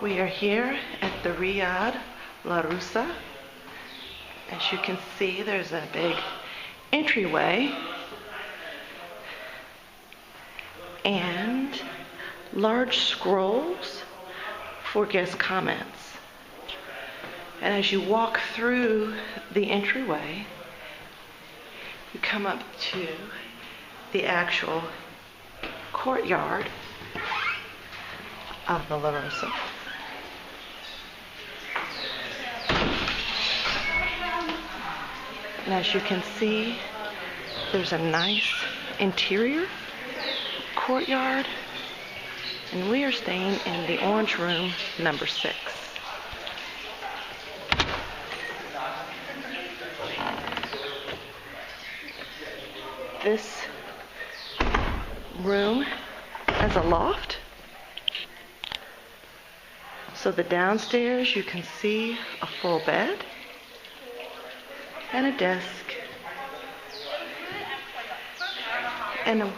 We are here at the Riyadh La Rusa. As you can see, there's a big entryway and large scrolls for guest comments. And as you walk through the entryway, you come up to the actual courtyard of the La Rusa. And as you can see, there's a nice interior courtyard, and we are staying in the Orange Room number 6. This room has a loft. So the downstairs you can see a full bed and a desk and an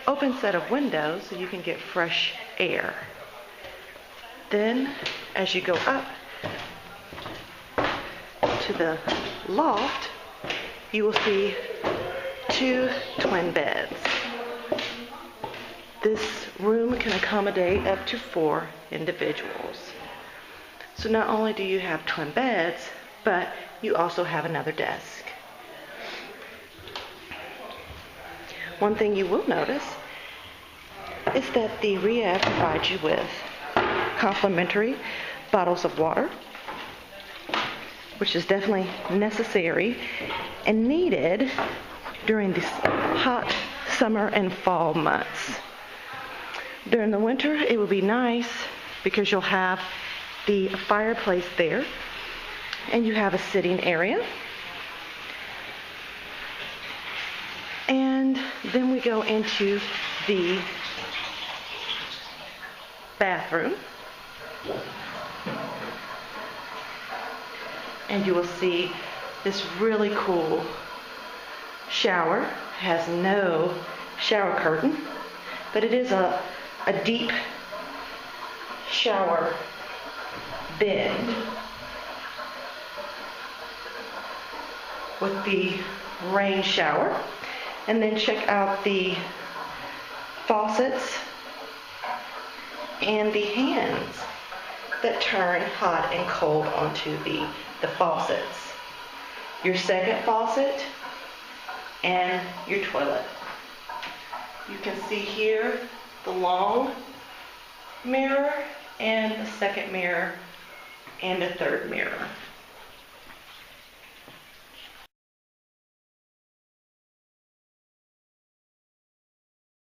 open set of windows so you can get fresh air. Then as you go up to the loft, you will see 2 twin beds. This room can accommodate up to 4 individuals. So not only do you have twin beds, but you also have another desk. One thing you will notice is that the Riyadh provides you with complimentary bottles of water, which is definitely necessary and needed during these hot summer and fall months. During the winter, it will be nice because you'll have the fireplace there and you have a sitting area. And then we go into the bathroom. And you will see this really cool shower. It has no shower curtain, but it is a deep shower bend with the rain shower. And then check out the faucets and the hands that turn hot and cold onto the faucets. Your second faucet and your toilet. You can see here the long mirror and the second mirror and a third mirror.